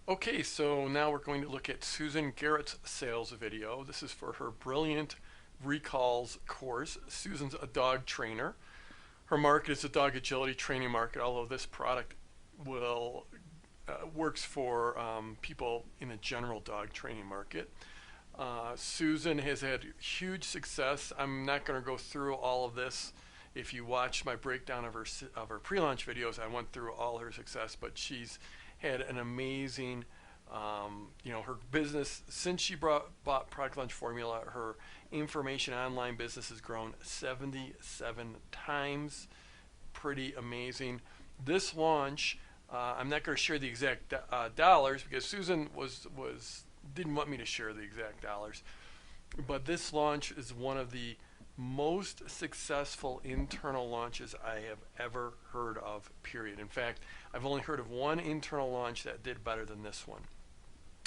Okay, so now we're going to look at Susan Garrett's sales video. This is for her Brilliant Recalls course. Susan's a dog trainer. Her market is a dog agility training market, although this product will works for people in a general dog training market. Susan has had huge success. I'm not going to go through all of this. If you watch my breakdown of her pre-launch videos, I went through all her success, but she's had an amazing, her business since she bought Product Launch Formula. Her information online business has grown 77 times. Pretty amazing. This launch, I'm not going to share the exact dollars because Susan didn't want me to share the exact dollars. But this launch is one of the most successful internal launches I have ever heard of, period. In fact, I've only heard of one internal launch that did better than this one.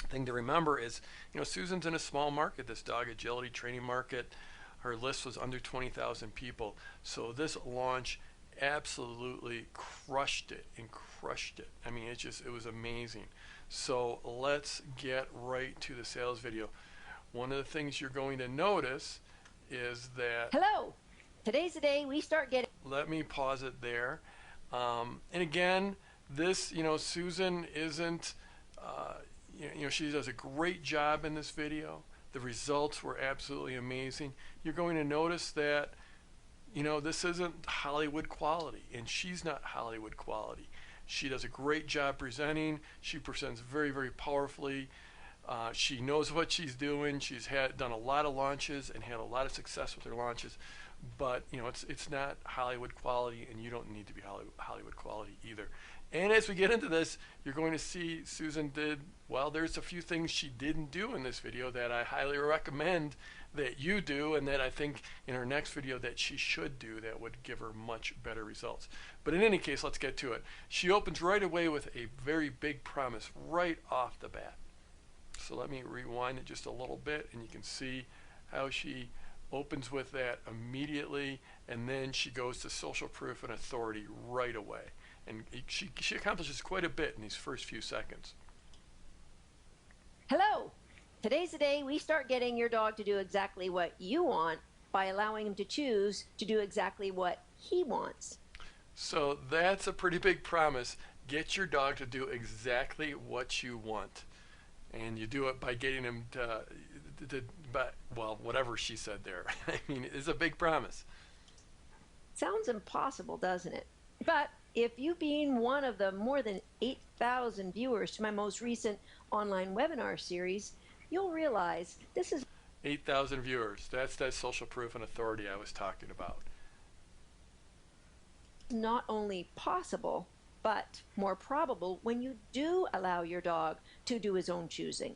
The thing to remember is, Susan's in a small market, this dog agility training market. Her list was under 20,000 people. So this launch absolutely crushed it and crushed it. I mean, it was amazing. So let's get right to the sales video. One of the things you're going to notice is that, hello, today's the day we start getting, let me pause it there. And again, this, Susan isn't, she does a great job in this video. The results were absolutely amazing. You're going to notice that, this isn't Hollywood quality, and she's not Hollywood quality. She does a great job presenting. She presents very, very powerfully. She knows what she's doing. She's done a lot of launches and had a lot of success with her launches, but it's not Hollywood quality, and you don't need to be Hollywood quality either. And as we get into this, you're going to see Susan there's a few things she didn't do in this video that I highly recommend that you do, and that I think in her next video that she should do that would give her much better results. But in any case, let's get to it. She opens right away with a very big promise right off the bat. So let me rewind it just a little bit, and you can see how she opens with that immediately, and then she goes to social proof and authority right away. And she accomplishes quite a bit in these first few seconds. hello, today's the day we start getting your dog to do exactly what you want by allowing him to choose to do exactly what he wants. So that's a pretty big promise. Get your dog to do exactly what you want. And you do it by getting him whatever she said there. I mean, it's a big promise. Sounds impossible, doesn't it? But if you being one of the more than 8,000 viewers to my most recent online webinar series, you'll realize this is 8,000 viewers. That's that social proof and authority I was talking about. not only possible, but more probable when you do allow your dog to do his own choosing.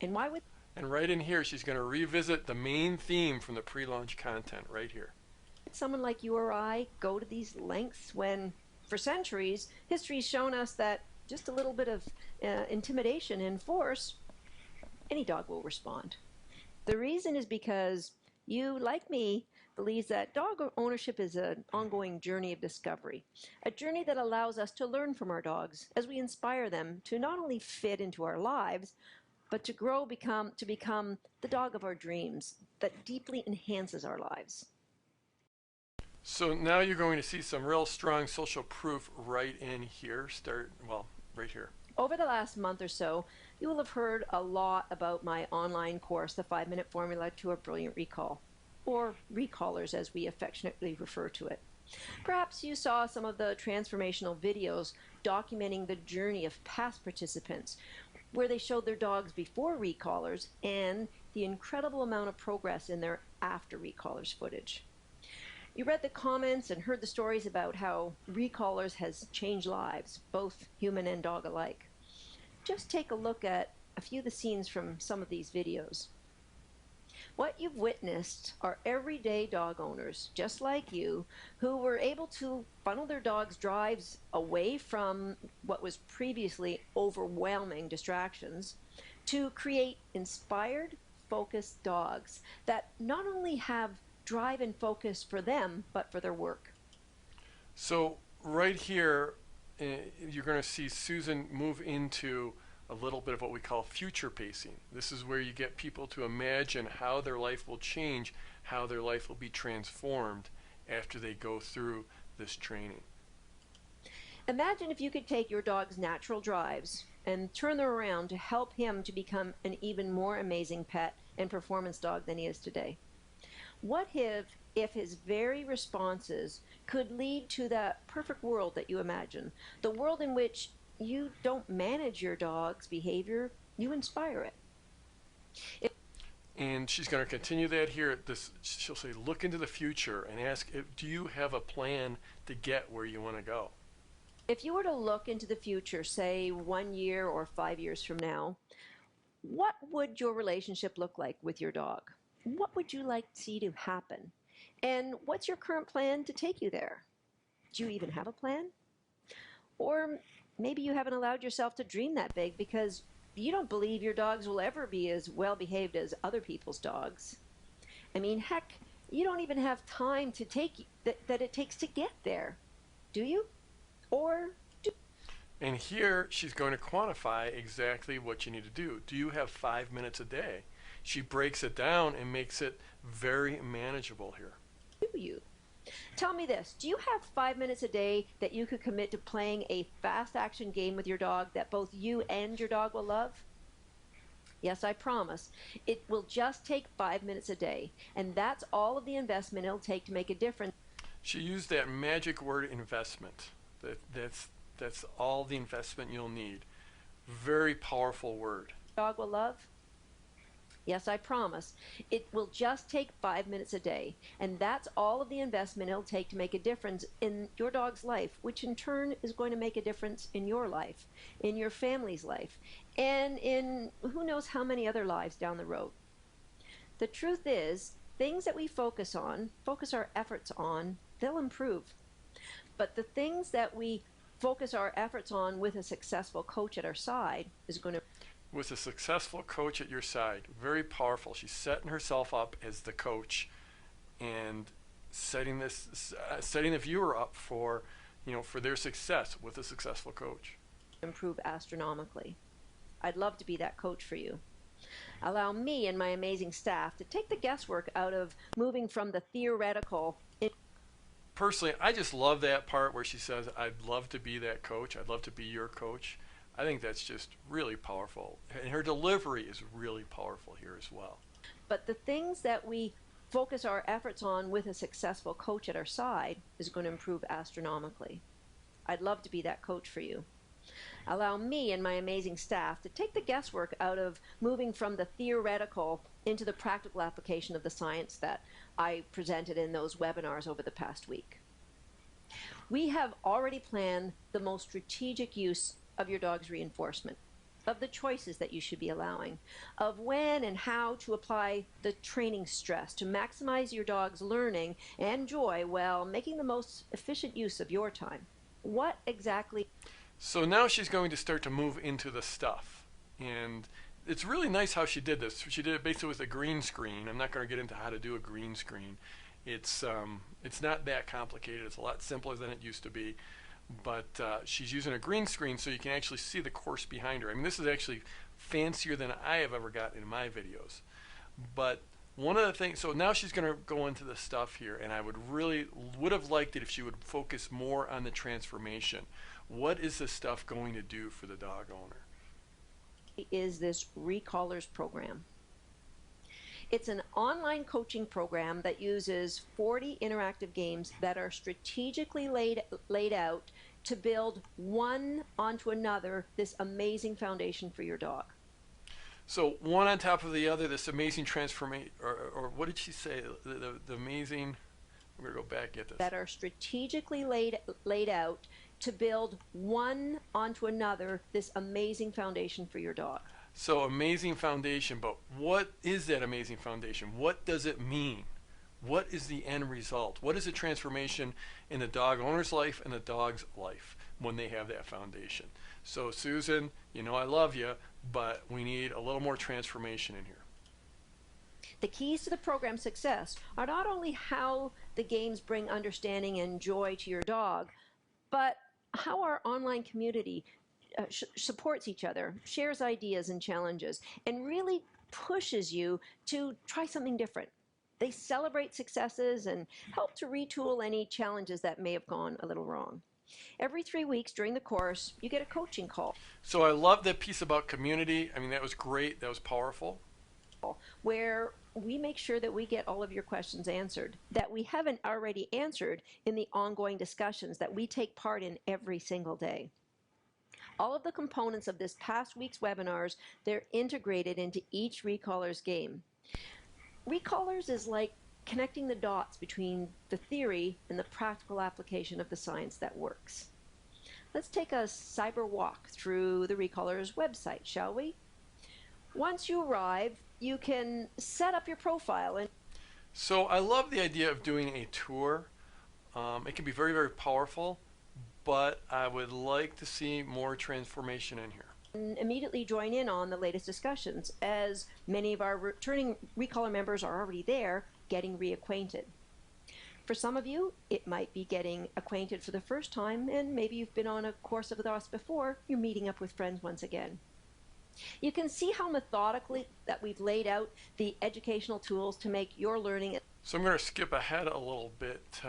And why would And right in here, she's going to revisit the main theme from the pre-launch content right here. someone like you or I go to these lengths when, for centuries, history's shown us that just a little bit of intimidation and force, any dog will respond? The reason is because you, like me, believes that dog ownership is an ongoing journey of discovery, a journey that allows us to learn from our dogs as we inspire them to not only fit into our lives, but to grow, to become the dog of our dreams that deeply enhances our lives. So now you're going to see some real strong social proof right in here. Right here. Over the last month or so, you will have heard a lot about my online course, The 5-Minute Formula to a Brilliant Recall, or recallers as we affectionately refer to it. Perhaps you saw some of the transformational videos documenting the journey of past participants, where they showed their dogs before recallers and the incredible amount of progress in their after recallers footage. You read the comments and heard the stories about how recallers has changed lives, both human and dog alike. Just take a look at a few of the scenes from some of these videos. What you've witnessed are everyday dog owners, just like you, who were able to funnel their dogs' drives away from what was previously overwhelming distractions to create inspired, focused dogs that not only have drive and focus for them, but for their work. So right here, you're going to see Susan move into a little bit of what we call future pacing. This is where you get people to imagine how their life will change, how their life will be transformed after they go through this training. Imagine if you could take your dog's natural drives and turn them around to help him to become an even more amazing pet and performance dog than he is today. What if his very responses could lead to that perfect world that you imagine, the world in which you don't manage your dog's behavior, you inspire it. And she's going to continue that here. She'll say, look into the future and ask, do you have a plan to get where you want to go? If you were to look into the future, say 1 year or 5 years from now, what would your relationship look like with your dog? What would you like to see to happen? And what's your current plan to take you there? Do you even have a plan? Or maybe you haven't allowed yourself to dream that big because you don't believe your dogs will ever be as well behaved as other people's dogs. I mean, heck, you don't even have time to take that it takes to get there, do you? And here she's going to quantify exactly what you need to do. Do you have 5 minutes a day? She breaks it down and makes it very manageable here. Do you? Tell me this, do you have 5 minutes a day that you could commit to playing a fast action game with your dog that both you and your dog will love? Yes, I promise. It will just take 5 minutes a day, and that's all of the investment it'll take to make a difference. She used that magic word, investment. That's all the investment you'll need. Very powerful word. Dog will love? Yes, I promise. It will just take 5 minutes a day, and that's all of the investment it'll take to make a difference in your dog's life, which in turn is going to make a difference in your life, in your family's life, and in who knows how many other lives down the road. The truth is, things that we focus our efforts on, they'll improve. But the things that we focus our efforts on with a successful coach at our side is going to... With a successful coach at your side, very powerful. She's setting herself up as the coach and setting the viewer up for, for their success with a successful coach. Improve astronomically. I'd love to be that coach for you. Allow me and my amazing staff to take the guesswork out of moving from the theoretical. Personally, I just love that part where she says, I'd love to be that coach. I'd love to be your coach. I think that's just really powerful. And her delivery is really powerful here as well. But the things that we focus our efforts on with a successful coach at our side is going to improve astronomically. I'd love to be that coach for you. Allow me and my amazing staff to take the guesswork out of moving from the theoretical into the practical application of the science that I presented in those webinars over the past week. We have already planned the most strategic use of your dog's reinforcement, of the choices that you should be allowing, of when and how to apply the training stress to maximize your dog's learning and joy while making the most efficient use of your time. What exactly... So now she's going to start to move into the stuff. And it's really nice how she did this. She did it basically with a green screen. I'm not going to get into how to do a green screen. It's not that complicated. It's a lot simpler than it used to be. But she's using a green screen so you can actually see the course behind her. I mean, this is actually fancier than I have ever gotten in my videos. But one of the things, so now she's going to go into the stuff here, and I would have liked it if she would focus more on the transformation. What is this stuff going to do for the dog owner? Is this Recallers program. It's an online coaching program that uses 40 interactive games that are strategically laid out to build one onto another this amazing foundation for your dog. So one on top of the other, this amazing transformation, or what did she say? The amazing, we're going to go back and get this. That are strategically laid out to build one onto another this amazing foundation for your dog. So amazing foundation, but what is that amazing foundation? What does it mean? What is the end result? What is the transformation in the dog owner's life and the dog's life when they have that foundation? So Susan, I love you, but we need a little more transformation in here. The keys to the program's success are not only how the games bring understanding and joy to your dog, but how our online community supports each other, shares ideas and challenges, and really pushes you to try something different. They celebrate successes and help to retool any challenges that may have gone a little wrong. Every 3 weeks during the course, you get a coaching call So I love that piece about community. I mean, that was great. That was powerful. where we make sure that we get all of your questions answered, that we haven't already answered in the ongoing discussions that we take part in every single day. All of the components of this past week's webinars, they're integrated into each Recallers game. Recallers is like connecting the dots between the theory and the practical application of the science that works. Let's take a cyber walk through the Recallers website, shall we? Once you arrive, you can set up your profile. And So I love the idea of doing a tour. It can be very, very powerful, but I would like to see more transformation in here. immediately join in on the latest discussions, as many of our returning Recaller members are already there getting reacquainted. For some of you, it might be getting acquainted for the first time, and maybe you've been on a course with us before, you're meeting up with friends once again. You can see how methodically that we've laid out the educational tools to make your learning. So I'm going to skip ahead a little bit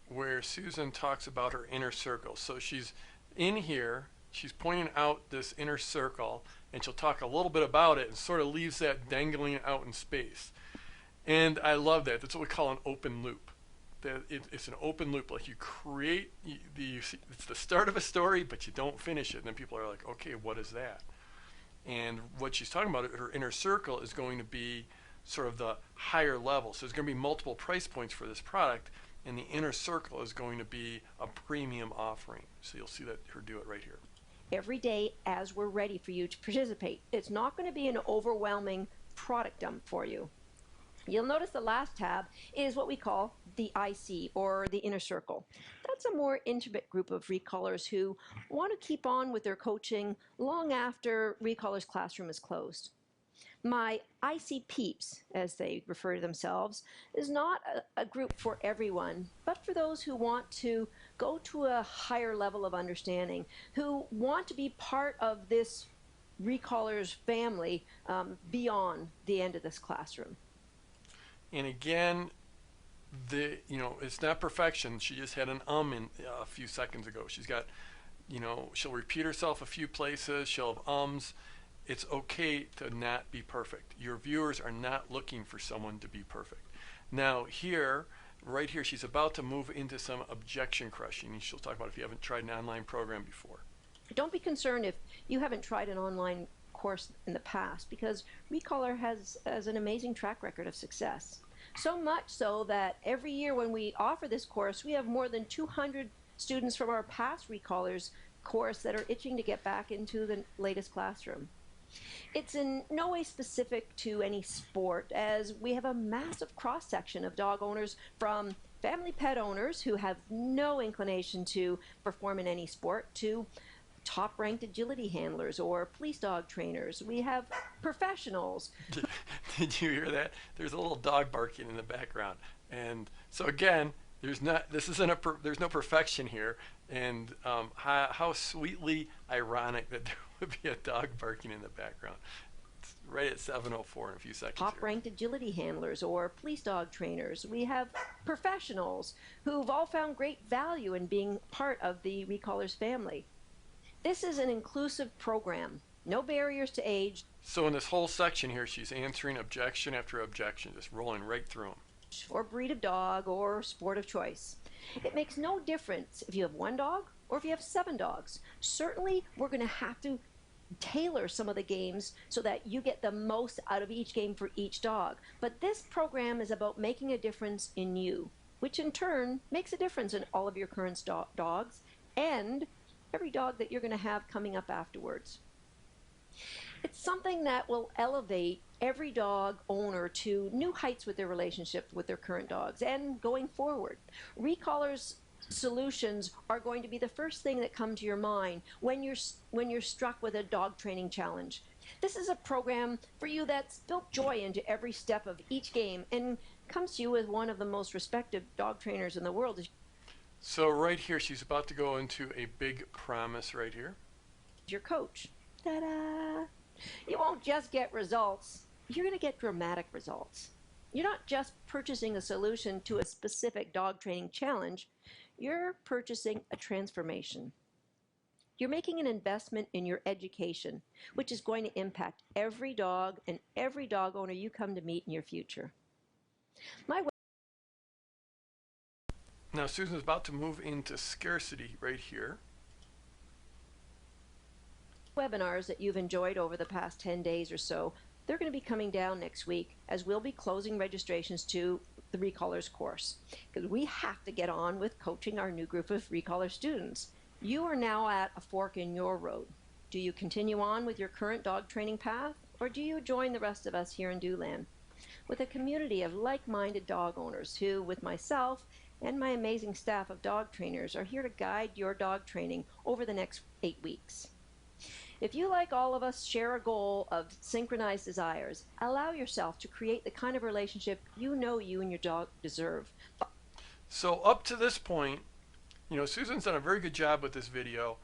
where Susan talks about her inner circle. So she's in here, she's pointing out this inner circle, and she'll talk a little bit about it and sort of leaves that dangling out in space. And I love that. That's what we call an open loop. It's an open loop. Like you create, it's the start of a story, but you don't finish it. And then people are like, okay, what is that? And what she's talking about, her inner circle, is going to be sort of the higher level. So there's going to be multiple price points for this product, and the inner circle is going to be a premium offering. So you'll see that her do it right here. Every day as we're ready for you to participate. It's not going to be an overwhelming product dump for you. You'll notice the last tab is what we call the IC, or the inner circle. That's a more intimate group of recallers who want to keep on with their coaching long after Recallers Classroom is closed. My IC peeps, as they refer to themselves, is not a group for everyone, but for those who want to go to a higher level of understanding, who want to be part of this Recallers family beyond the end of this classroom. And again, it's not perfection. She just had an in a few seconds ago. She's got, she'll repeat herself a few places. She'll have ums. It's okay to not be perfect. Your viewers are not looking for someone to be perfect. Now here, right here, she's about to move into some objection crushing. And she'll talk about if you haven't tried an online program before. Don't be concerned if you haven't tried an online course in the past, because Recaller has an amazing track record of success. So much so that every year when we offer this course, we have more than 200 students from our past Recallers course that are itching to get back into the latest classroom. It's in no way specific to any sport, as we have a massive cross-section of dog owners, from family pet owners who have no inclination to perform in any sport to top-ranked agility handlers or police dog trainers. We have professionals. Did you hear that? There's a little dog barking in the background. And so again, there's no perfection here. And how sweetly ironic that there would be a dog barking in the background. It's right at 7:04 in a few seconds. Top-ranked agility handlers or police dog trainers. We have professionals who've all found great value in being part of the Recallers family. This is an inclusive program. No barriers to age. So in this whole section here, she's answering objection after objection, just rolling right through them. Or breed of dog or sport of choice. It makes no difference if you have one dog or if you have 7 dogs. Certainly, we're going to have to tailor some of the games so that you get the most out of each game for each dog. But this program is about making a difference in you, which in turn makes a difference in all of your current dogs and every dog that you're going to have coming up afterwards. It's something that will elevate every dog owner to new heights with their relationship with their current dogs and going forward. Recallers solutions are going to be the first thing that come to your mind when you're struck with a dog training challenge. This is a program for you that's built joy into every step of each game and comes to you with one of the most respected dog trainers in the world. So right here, she's about to go into a big promise right here. your coach. Ta-da! You won't just get results, you're going to get dramatic results. You're not just purchasing a solution to a specific dog training challenge, you're purchasing a transformation. You're making an investment in your education, which is going to impact every dog and every dog owner you come to meet in your future. My Now Susan's about to move into scarcity right here. webinars that you've enjoyed over the past 10 days or so, they're going to be coming down next week as we'll be closing registrations to the Recallers course because we have to get on with coaching our new group of Recaller students. You are now at a fork in your road. Do you continue on with your current dog training path, or do you join the rest of us here in Dewland with a community of like-minded dog owners who, with myself and my amazing staff of dog trainers, are here to guide your dog training over the next 8 weeks? If you, like all of us, share a goal of synchronized desires, allow yourself to create the kind of relationship you know you and your dog deserve. So up to this point, Susan's done a very good job with this video.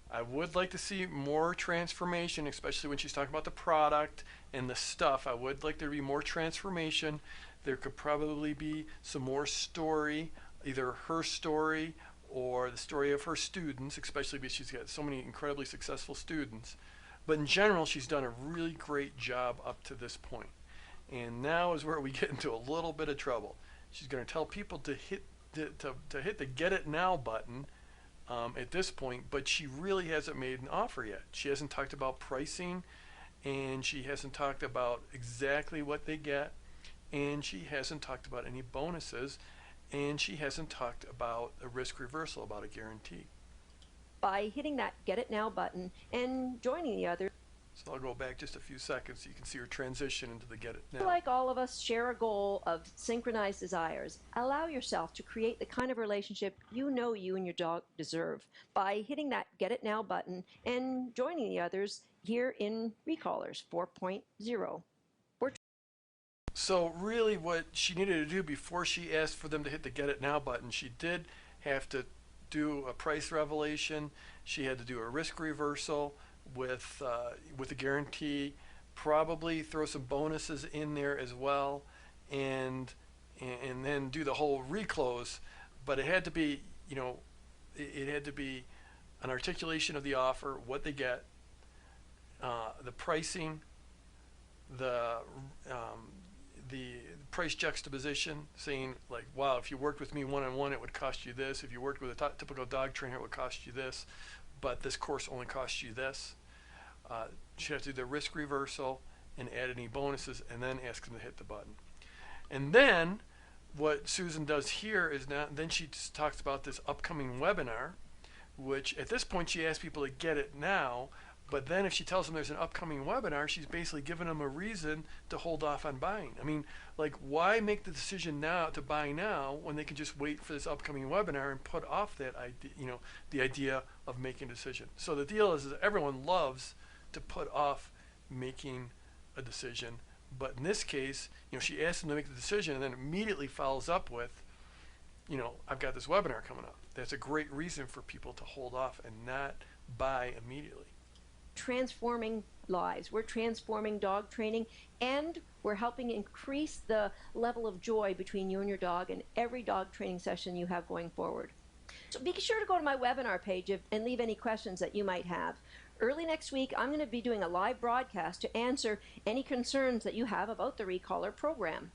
I would like to see more transformation, especially when she's talking about the product and the stuff. I would like there to be more transformation. There could probably be some more story, either her story or the story of her students, especially because she's got so many incredibly successful students. But in general, she's done a really great job up to this point. And now is where we get into a little bit of trouble. She's going to tell people to hit the Get It Now button at this point, but she really hasn't made an offer yet. She hasn't talked about pricing, and she hasn't talked about exactly what they get, and she hasn't talked about any bonuses, and she hasn't talked about a risk reversal, about a guarantee. By hitting that Get It Now button and joining the others. So I'll go back just a few seconds so you can see her transition into the Get It Now. Like all of us, share a goal of synchronized desires. Allow yourself to create the kind of relationship you know you and your dog deserve by hitting that Get It Now button and joining the others here in Recallers 4.0. So really what she needed to do before she asked for them to hit the Get It Now button, she did have to do a price revelation. She had to do a risk reversal with a guarantee, probably throw some bonuses in there as well, and then do the whole reclose. But it had to be, it had to be an articulation of the offer, what they get, the pricing, the price juxtaposition, saying like, wow, if you worked with me one-on-one, it would cost you this. If you worked with a typical dog trainer, it would cost you this. But this course only costs you this. She has to do the risk reversal and add any bonuses, and then ask them to hit the button. And then what Susan does here is then she just talks about this upcoming webinar, which at this point she asks people to get it now. But then if she tells them there's an upcoming webinar, she's basically giving them a reason to hold off on buying. I mean, like, why make the decision now to buy now when they can just wait for this upcoming webinar and put off that idea, the idea of making a decision. So the deal is that everyone loves to put off making a decision. But in this case, she asks them to make the decision and then immediately follows up with, I've got this webinar coming up. That's a great reason for people to hold off and not buy immediately. Transforming lives. We're transforming dog training, and we're helping increase the level of joy between you and your dog in every dog training session you have going forward. So be sure to go to my webinar page and leave any questions that you might have. Early next week, I'm going to be doing a live broadcast to answer any concerns that you have about the Recaller program.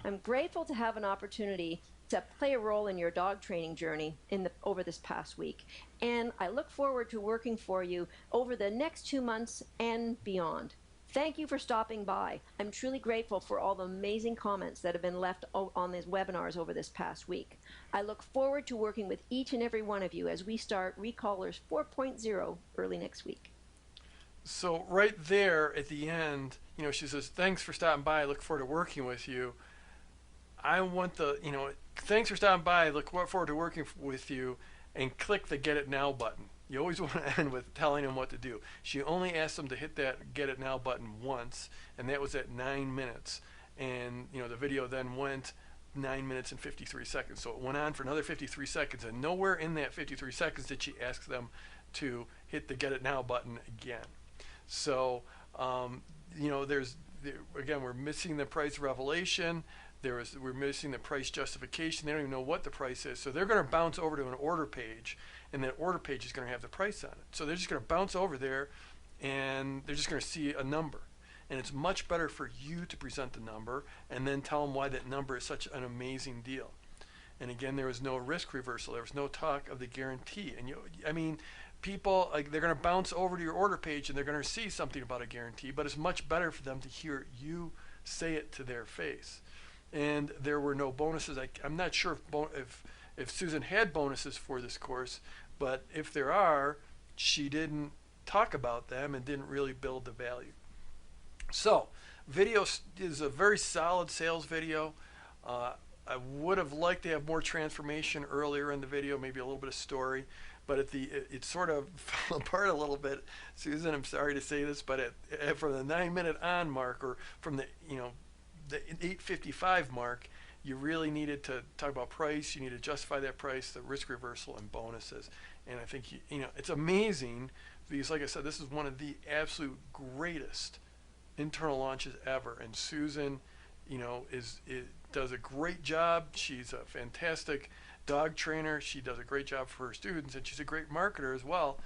I'm grateful to have an opportunity to play a role in your dog training journey over this past week, and I look forward to working for you over the next 2 months and beyond. Thank you for stopping by. I'm truly grateful for all the amazing comments that have been left on these webinars over this past week. I look forward to working with each and every one of you as we start Recallers 4.0 early next week. So right there at the end, she says, thanks for stopping by. I look forward to working with you. I want thanks for stopping by. I look forward to working with you, and click the Get It Now button. You always want to end with telling them what to do. She only asked them to hit that Get It Now button once, and that was at 9 minutes. And the video then went 9 minutes and 53 seconds. So it went on for another 53 seconds, and nowhere in that 53 seconds did she ask them to hit the get it now button again. So, you know, again, we're missing the price revelation. We're missing the price justification. They don't even know what the price is. So they're going to bounce over to an order page, and that order page is going to have the price on it. So they're just going to bounce over there, and they're just going to see a number. And it's much better for you to present the number and then tell them why that number is such an amazing deal. And again, there was no risk reversal. There was no talk of the guarantee. And I mean, people, like, they're going to bounce over to your order page and they're going to see something about a guarantee, but it's much better for them to hear you say it to their face. And there were no bonuses. I'm not sure if Susan had bonuses for this course, but if there are, she didn't talk about them and didn't really build the value. So, video is a very solid sales video. I would have liked to have more transformation earlier in the video, maybe a little bit of story, but it sort of fell apart a little bit. Susan, I'm sorry to say this, but from the 9-minute on mark, or from the 8:55 mark, you really needed to talk about price. You need to justify that price, the risk reversal, and bonuses. And I think it's amazing because, like I said, this is one of the absolute greatest internal launches ever. And Susan, does a great job. She's a fantastic dog trainer. She does a great job for her students, and she's a great marketer as well.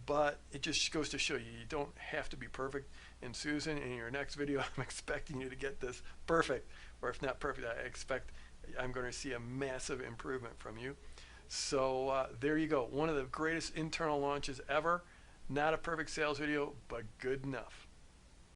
But it just goes to show you don't have to be perfect. And Susan, in your next video, I'm expecting you to get this perfect, or if not perfect, I'm going to see a massive improvement from you. So there you go. One of the greatest internal launches ever. Not a perfect sales video, but good enough.